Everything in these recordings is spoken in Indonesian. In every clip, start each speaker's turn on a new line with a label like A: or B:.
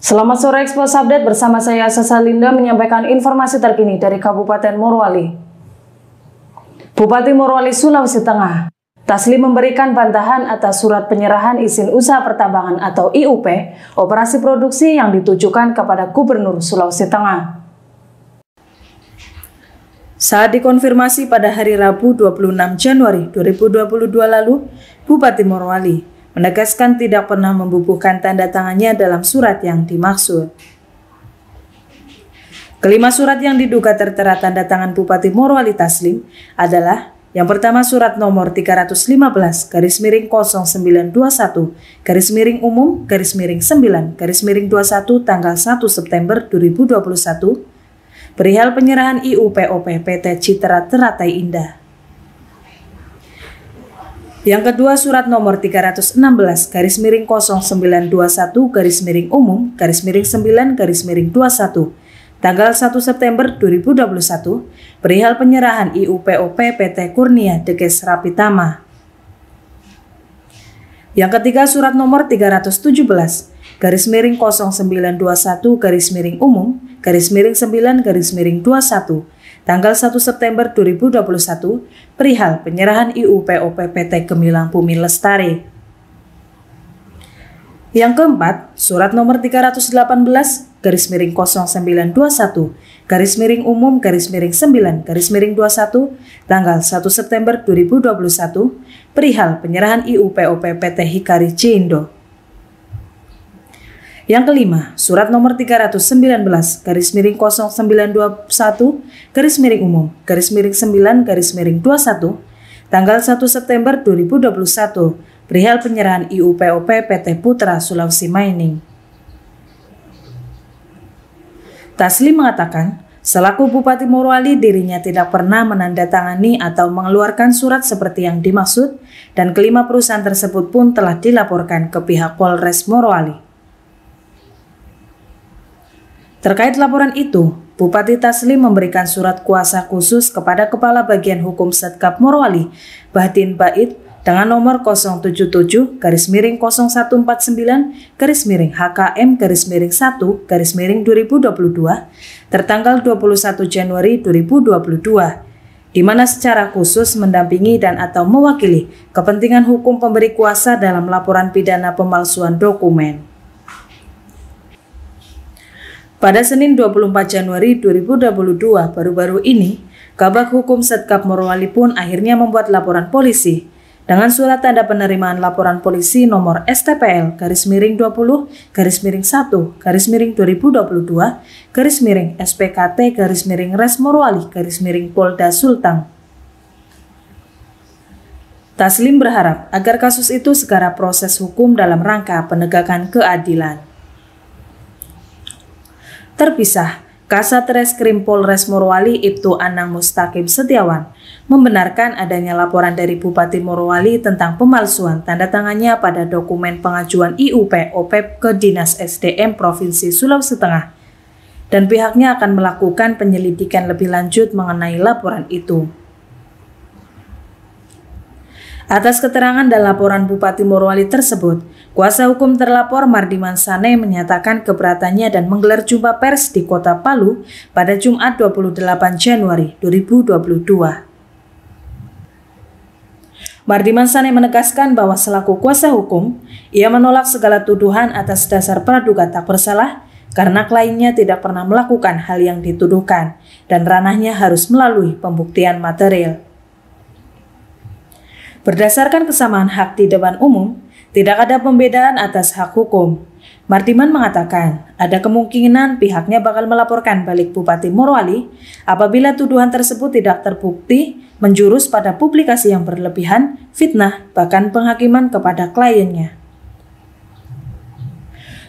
A: Selamat sore, Expos Update bersama saya Sasa Linda menyampaikan informasi terkini dari Kabupaten Morowali. Bupati Morowali, Sulawesi Tengah, Taslim memberikan bantahan atas surat penyerahan izin usaha pertambangan atau IUP operasi produksi yang ditujukan kepada Gubernur Sulawesi Tengah. Saat dikonfirmasi pada hari Rabu 26 Januari 2022 lalu, Bupati Morowali menegaskan tidak pernah membubuhkan tanda tangannya dalam surat yang dimaksud. Kelima surat yang diduga tertera tanda tangan Bupati Morowali Taslim adalah: yang pertama, surat nomor 315/21/umum/9/21 tanggal 1 September 2021 perihal penyerahan IUPOP PT Citra Teratai Indah. Yang kedua, surat nomor 316/0921/umum/9/21 tanggal 1 September 2021 perihal penyerahan IUPOP PT Kurnia Dekes Rapitama. Yang ketiga, surat nomor 317/0921/umum/9/21 tanggal 1 September 2021 perihal penyerahan IUPOP PT Gemilang Bumi Lestari. Yang keempat, surat nomor 318/0921/umum/9/21 tanggal 1 September 2021 perihal penyerahan IUPOP PT Hikari Cindo. Yang kelima, surat nomor 319/0921/umum/9/21 tanggal 1 September 2021 perihal penyerahan IUPOP PT Putra Sulawesi Mining. Taslim mengatakan, selaku Bupati Morowali dirinya tidak pernah menandatangani atau mengeluarkan surat seperti yang dimaksud, dan kelima perusahaan tersebut pun telah dilaporkan ke pihak Polres Morowali. Terkait laporan itu, Bupati Taslim memberikan surat kuasa khusus kepada Kepala Bagian Hukum Setkap Morowali, Bahdin Bait, dengan nomor 077-HKM-1-1/2022 tertanggal 21 Januari 2022, di mana secara khusus mendampingi dan atau mewakili kepentingan hukum pemberi kuasa dalam laporan pidana pemalsuan dokumen. Pada Senin 24 Januari 2022 baru-baru ini, Kabag Hukum Setkap Morowali pun akhirnya membuat laporan polisi dengan surat tanda penerimaan laporan polisi nomor STPL-2022-1/2022-SPKT-Res Morowali-Polda Sulteng. Taslim berharap agar kasus itu segera proses hukum dalam rangka penegakan keadilan. Terpisah, Kasat Reskrim Polres Morowali Ibtu Anang Mustaqim Setiawan membenarkan adanya laporan dari Bupati Morowali tentang pemalsuan tanda tangannya pada dokumen pengajuan IUPOP ke Dinas SDM Provinsi Sulawesi Tengah, dan pihaknya akan melakukan penyelidikan lebih lanjut mengenai laporan itu. Atas keterangan dan laporan Bupati Morowali tersebut, kuasa hukum terlapor Mardiman Sane menyatakan keberatannya dan menggelar jumpa pers di Kota Palu pada Jumat 28 Januari 2022. Mardiman Sane menegaskan bahwa selaku kuasa hukum, ia menolak segala tuduhan atas dasar praduga tak bersalah karena kliennya tidak pernah melakukan hal yang dituduhkan dan ranahnya harus melalui pembuktian material. Berdasarkan kesamaan hak di depan umum, tidak ada pembedaan atas hak hukum. Mardiman mengatakan ada kemungkinan pihaknya bakal melaporkan balik Bupati Morowali apabila tuduhan tersebut tidak terbukti menjurus pada publikasi yang berlebihan, fitnah, bahkan penghakiman kepada kliennya.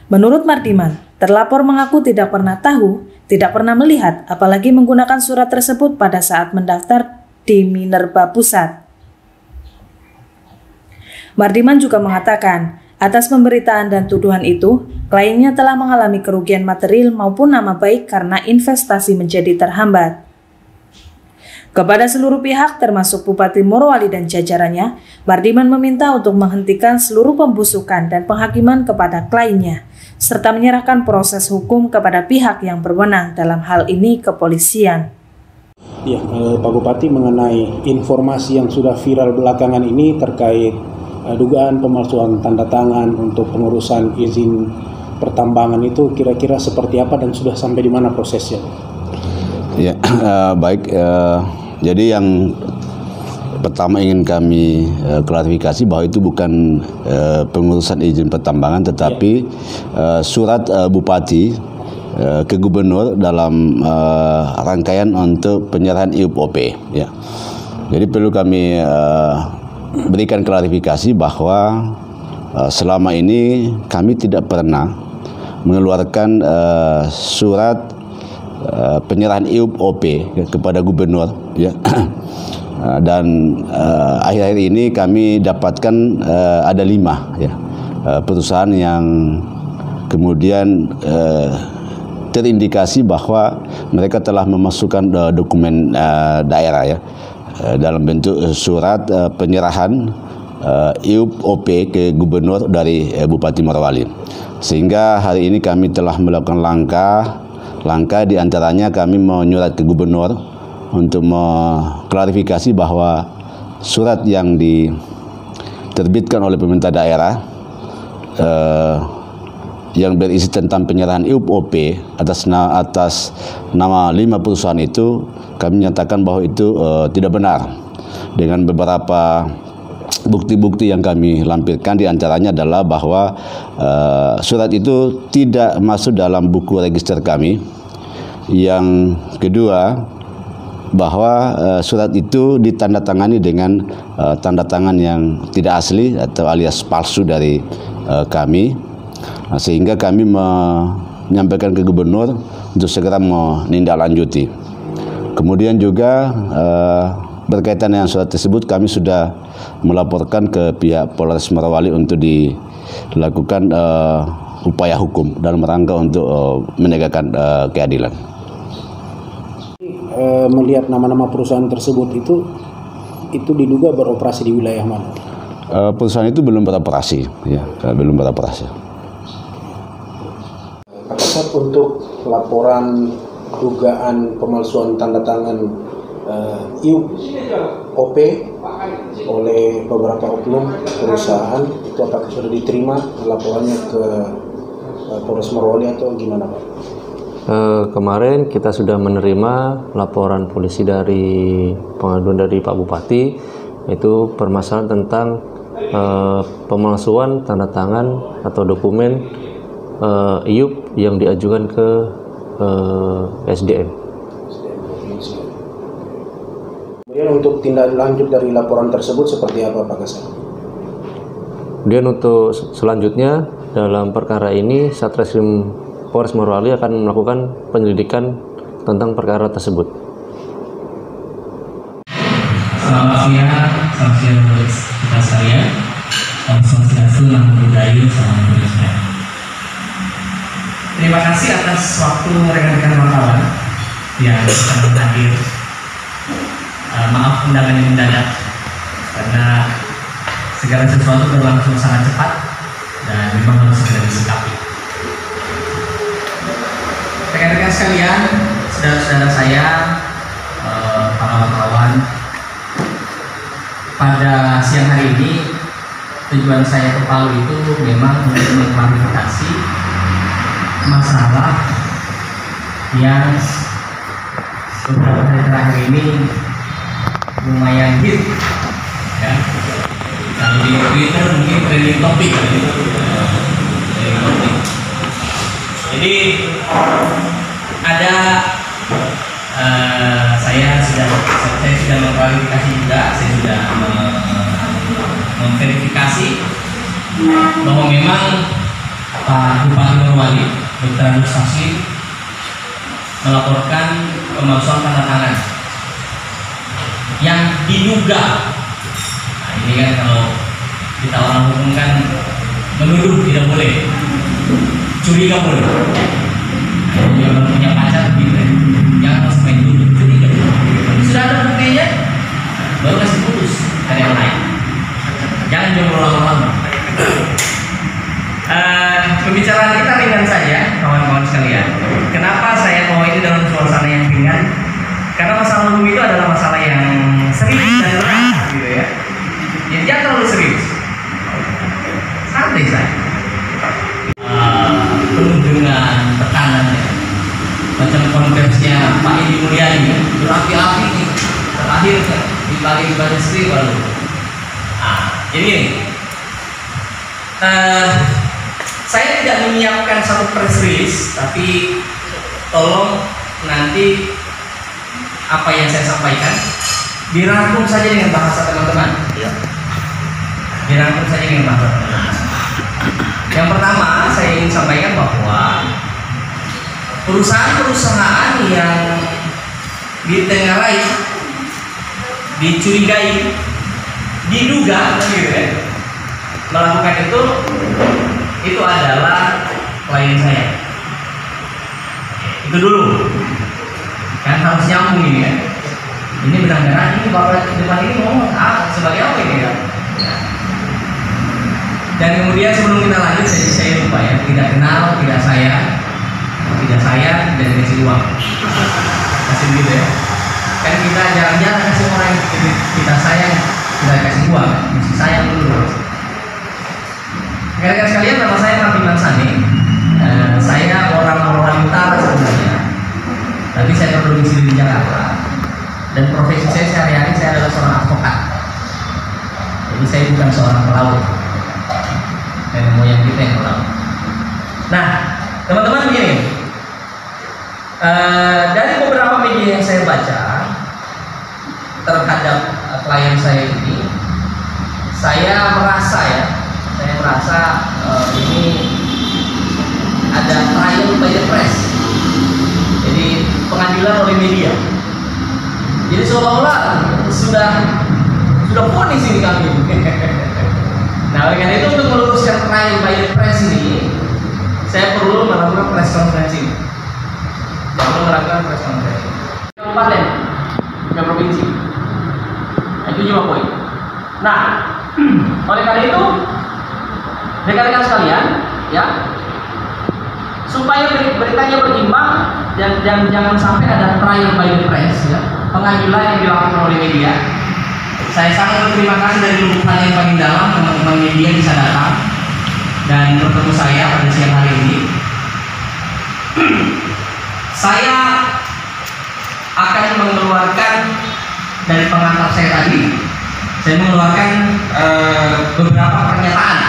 A: Menurut Mardiman, terlapor mengaku tidak pernah tahu, tidak pernah melihat, apalagi menggunakan surat tersebut pada saat mendaftar di Minerba Pusat. Mardiman juga mengatakan, atas pemberitaan dan tuduhan itu, kliennya telah mengalami kerugian material maupun nama baik karena investasi menjadi terhambat. Kepada seluruh pihak termasuk Bupati Morowali dan jajarannya, Mardiman meminta untuk menghentikan seluruh pembusukan dan penghakiman kepada kliennya, serta menyerahkan proses hukum kepada pihak yang berwenang, dalam hal ini kepolisian.
B: Ya, Pak Bupati, mengenai informasi yang sudah viral belakangan ini terkait dugaan pemalsuan tanda tangan untuk pengurusan izin pertambangan itu kira-kira seperti apa dan sudah sampai di mana prosesnya?
C: Ya, baik. Jadi yang pertama ingin kami klarifikasi bahwa itu bukan pengurusan izin pertambangan, tetapi surat Bupati ke Gubernur dalam rangkaian untuk penyerahan IUP-OP. Ya. Jadi perlu kami berikan klarifikasi bahwa selama ini kami tidak pernah mengeluarkan surat penyerahan IUP-OP kepada Gubernur, ya. Dan akhir-akhir ini kami dapatkan ada 5 ya, perusahaan yang kemudian terindikasi bahwa mereka telah memasukkan dokumen daerah ya, dalam bentuk surat penyerahan IUP-OP ke Gubernur dari Bupati Morowali. Sehingga hari ini kami telah melakukan langkah diantaranya kami menyurat ke Gubernur untuk mengklarifikasi bahwa surat yang diterbitkan oleh pemerintah daerah yang berisi tentang penyerahan IUP-OP atas nama 5 perusahaan itu, kami nyatakan bahwa itu tidak benar, dengan beberapa bukti-bukti yang kami lampirkan. Diantaranya adalah bahwa surat itu tidak masuk dalam buku register kami. Yang kedua, bahwa surat itu ditandatangani dengan tanda tangan yang tidak asli atau alias palsu dari kami, sehingga kami menyampaikan ke Gubernur untuk segera menindaklanjuti. Kemudian juga berkaitan dengan surat tersebut, kami sudah melaporkan ke pihak Polres Morowali untuk dilakukan upaya hukum dalam rangka untuk menegakkan keadilan.
B: Melihat nama-nama perusahaan tersebut itu diduga beroperasi di wilayah mana?
C: Perusahaan itu belum beroperasi, ya, belum beroperasi.
B: Apakah untuk laporan dugaan pemalsuan tanda tangan IUP-OP oleh beberapa oknum perusahaan itu apakah sudah diterima laporannya ke Polres Morowali atau gimana, Pak?
D: Kemarin kita sudah menerima laporan polisi dari pengaduan dari Pak Bupati, yaitu permasalahan tentang pemalsuan tanda tangan atau dokumen IUP yang diajukan ke SDM.
B: Kemudian untuk tindak lanjut dari laporan tersebut seperti apa, Pak Kasat?
D: Kemudian untuk selanjutnya dalam perkara ini Satreskrim Polres Morowali akan melakukan penyelidikan tentang perkara tersebut.
E: Selamat siang buat kita sekalian. Om Swastiastu, Namo Buddhaya, Salam Kebajikan. Terima kasih atas waktu rekan-rekan wartawan yang sedang hadir. Maaf undangan yang mendadak karena segala sesuatu berlangsung sangat cepat dan memang harus segera disikapi. Rekan-rekan sekalian, saudara-saudara saya, para wartawan, pada siang hari ini tujuan saya ke Palu itu memang untuk mengklarifikasi masalah yang beberapa hari terakhir ini lumayan hit, ya. Kalau di Twitter mungkin trending topik, Jadi ada saya sudah mengklarifikasi juga, saya sudah memverifikasi bahwa memang Pak Bupati Morowali Dr. Agus Taslim melaporkan pemalsuan tanda tangan yang diduga. Nah, ini kan kalau kita orang hukum kan menuduh tidak boleh, curiga boleh. Nah, kalau punya pacar gitu, jangan langsung main tuduh, curiga. Sudah ada bukti masalah hukum itu adalah masalah yang serius dan berat gitu ya. Yang jangan terlalu serius. Santai saja. Penuh dengan tekanannya. Macam konversinya Pak Edi Mulyadi berapi-api nih. Terakhir di balik baris skrip lalu. Jadi saya tidak menyiapkan satu press release, tapi tolong nanti apa yang saya sampaikan dirangkum saja dengan bahasa teman-teman. Dirangkum saja dengan bahasa teman-teman. Yang pertama saya ingin sampaikan bahwa perusahaan-perusahaan yang ditengarai, dicurigai, diduga gitu ya, melakukan itu adalah klien saya. Itu dulu kan harus nyambung ini kan. Ini benar-benar ini bapak depan ini ngomong sebagai apa ini ya. Dan kemudian sebelum kita lanjut saya lupa ya, tidak kenal, tidak saya, tidak dikasih uang. Kasih gitu ya. Kan kita jarang-jarang kasih orang yang kita sayang, kita kasih uang, mesti sayang dulu. Rekan-rekan sekalian, nama saya Nabi Mansani. Saya orang utara sebenarnya, tapi saya berdomisili di Jakarta. Dan profesi saya sehari-hari saya adalah seorang advokat. Jadi saya bukan seorang pelaut. Dan moyang kita yang pelaut. Nah, teman-teman begini. Dari beberapa media yang saya baca terhadap klien saya ini, saya merasa ini ada trial by the press. Jadi pengadilan oleh media. Jadi seolah-olah sudah ponis ini kami. Nah, oleh karena itu untuk meluruskan trial by the press ini, saya perlu melakukan press conference ini. Perlu melakukan press conference. Kabupaten, tiga provinsi. Itu 5 poin. Nah, oleh karena itu, rekan-rekan sekalian, ya, supaya beritanya berimbang dan jangan sampai ada trial by the press, ya, pengadilan yang dilakukan oleh media. Saya sangat berterima kasih dari lubuk hati yang paling dalam teman-teman media bisa datang dan bertemu saya pada siang hari ini. Saya akan mengeluarkan dari pengantar saya tadi, saya mengeluarkan beberapa pernyataan.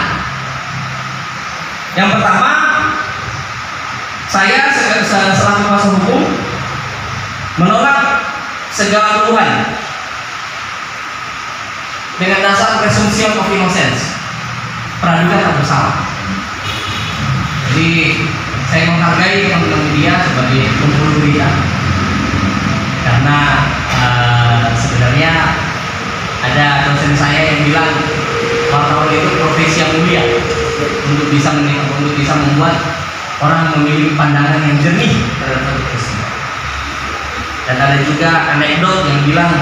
E: Yang pertama, saya selaku kuasa hukum menolak segala tuduhan dengan dasar presumption of innocence, praduga tak bersalah. Jadi saya menghargai teman-teman media sebagai pemburu berita, karena sebenarnya ada dosen saya yang bilang wartawan itu profesi yang mulia untuk bisa membuat orang memiliki pandangan yang jernih terhadap satu peristiwa. Dan ada juga anekdot yang bilang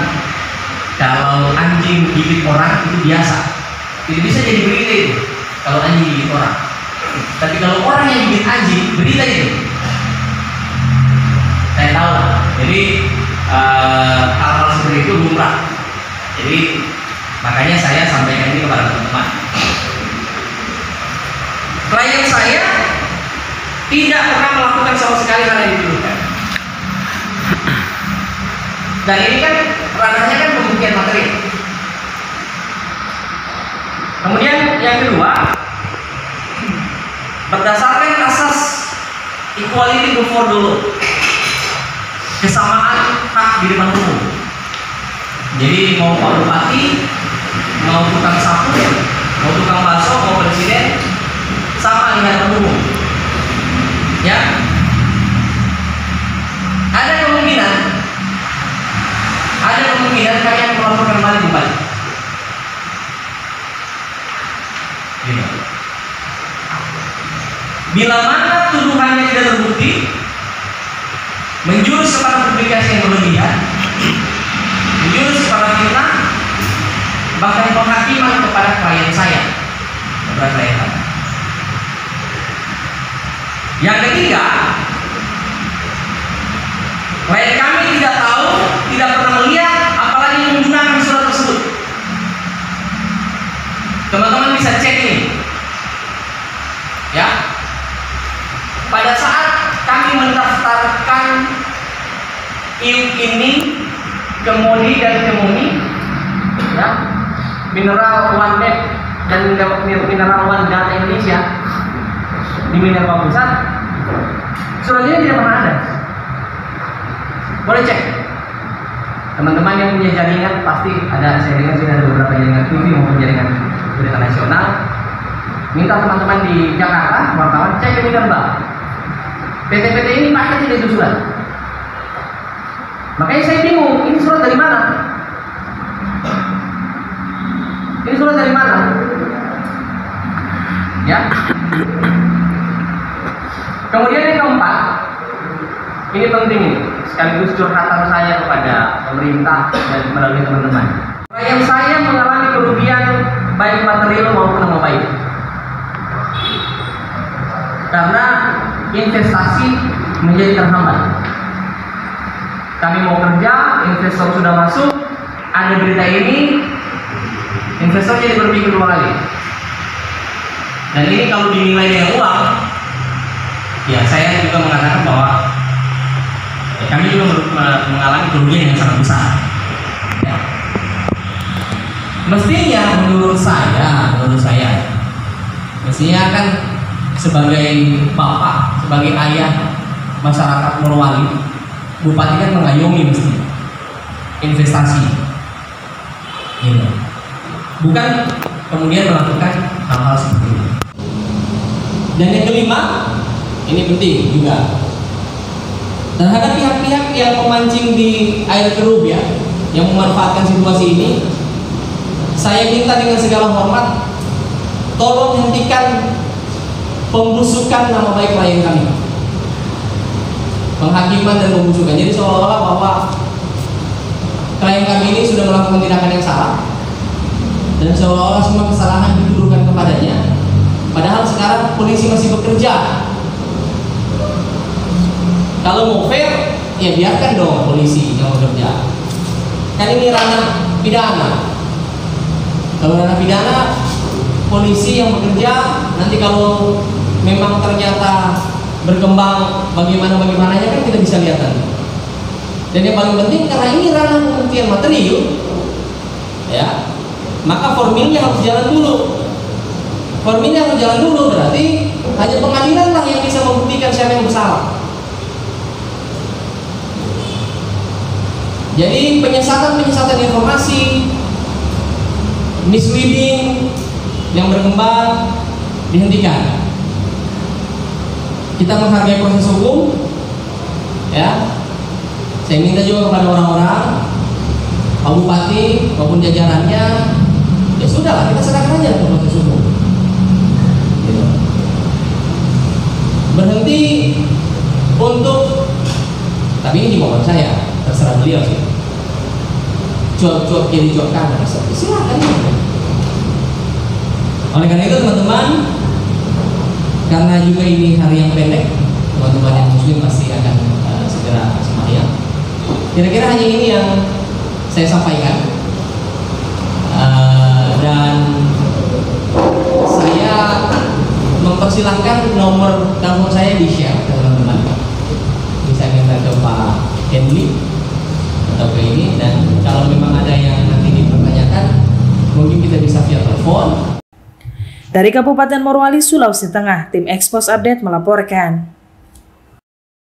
E: kalau anjing gigit orang itu biasa, tidak bisa jadi berita itu kalau anjing gigit orang. Tapi kalau orang yang gigit anjing, berita itu. Saya tahu lah. Jadi hal-hal seperti itu lumrah. Jadi makanya saya sampaikan ini kepada teman-teman. Klien saya tidak pernah melakukan sama sekali hal yang dituduhkan. Dan ini kan ranahnya kan pembuktian materi. Kemudian yang kedua, berdasarkan asas equality before the law, kesamaan hak di depan hukum. Jadi mau Pak Bupati, mau tukang sapu, mau tukang bakso, mau presiden, sama di hadapan hukum. Ya, ada kemungkinan kalian melaporkan kembali bupati. Gitu. Bila mana tuduhannya tidak terbukti, menjurus kepada publikasi yang berlebihan, menjurus kepada fitnah, bahkan penghakiman kepada klien saya, kepada klien saya. Yang ketiga, klien kami tidak tahu, tidak pernah Kemudi dan Kemumi, ya, Mineral One Map dan Mineral One Data Indonesia di Minerba Pusat, suratnya tidak pernah ada. Boleh cek. Teman-teman yang punya jaringan pasti ada, saya dengar sudah ada beberapa jaringan TV maupun jaringan berita nasional. Minta teman-teman di Jakarta, wartawan, cek ke Minerba. PT-PT ini pakai tidak itu surat. Makanya saya bingung, ini surat dari mana? Ini surat dari mana? Ya. Kemudian yang keempat, ini penting ini, sekaligus curhatan saya kepada pemerintah dan melalui teman-teman. Klien saya mengalami kerugian baik material maupun nama baik karena investasi menjadi terhambat. Kami mau kerja, investor sudah masuk, ada berita ini, investor jadi berpikir dua kali. Dan ini kalau dinilai dengan uang, ya saya juga mengatakan bahwa ya, kami juga mengalami kerugian yang sangat besar. Ya. Mestinya menurut saya, mestinya kan sebagai bapak, sebagai ayah masyarakat Morowali, Bupati kan mengayomi mesti investasi, gitu. Bukan kemudian melakukan hal-hal seperti ini. Dan yang kelima, ini penting juga terhadap pihak-pihak yang memancing di air keruh ya, yang memanfaatkan situasi ini, saya minta dengan segala hormat, tolong hentikan pembusukan nama baik klien kami. Penghakiman dan pembusukan. Jadi seolah-olah bahwa klien kami ini sudah melakukan tindakan yang salah dan seolah-olah semua kesalahan dituduhkan kepadanya. Padahal sekarang polisi masih bekerja. Kalau mau fair, ya biarkan dong polisi yang bekerja. Kan ini ranah pidana. Kalau ranah pidana, polisi yang bekerja. Nanti kalau memang ternyata berkembang bagaimananya kan kita bisa lihat nanti. Dan yang paling penting karena ini ranah pembuktian material, ya, maka formilnya harus jalan dulu. Formilnya harus jalan dulu, berarti hanya pengadilan lah yang bisa membuktikan siapa yang bersalah. Jadi penyesatan informasi, misleading yang berkembang dihentikan. Kita menghargai proses hukum, ya. Saya minta juga kepada orang-orang, Pak Bupati maupun jajarannya, ya sudahlah kita serahkan aja ke proses hukum. Gitu. Berhenti untuk, tapi ini mohon saya, terserah beliau sih. Cuap-cuap kiri cuap kanan, silakan. Oleh karena itu teman-teman, karena juga ini hari yang pendek, teman-teman yang muslim pasti akan segera sembahyang. Kira-kira hanya ini yang saya sampaikan, dan saya mempersilahkan nomor telepon saya di share ke teman-teman. Bisa minta ke Pak Henry atau ke ini, dan kalau memang ada yang nanti dipertanyakan, mungkin kita bisa via telepon.
A: Dari Kabupaten Morowali, Sulawesi Tengah, tim Expos Update melaporkan.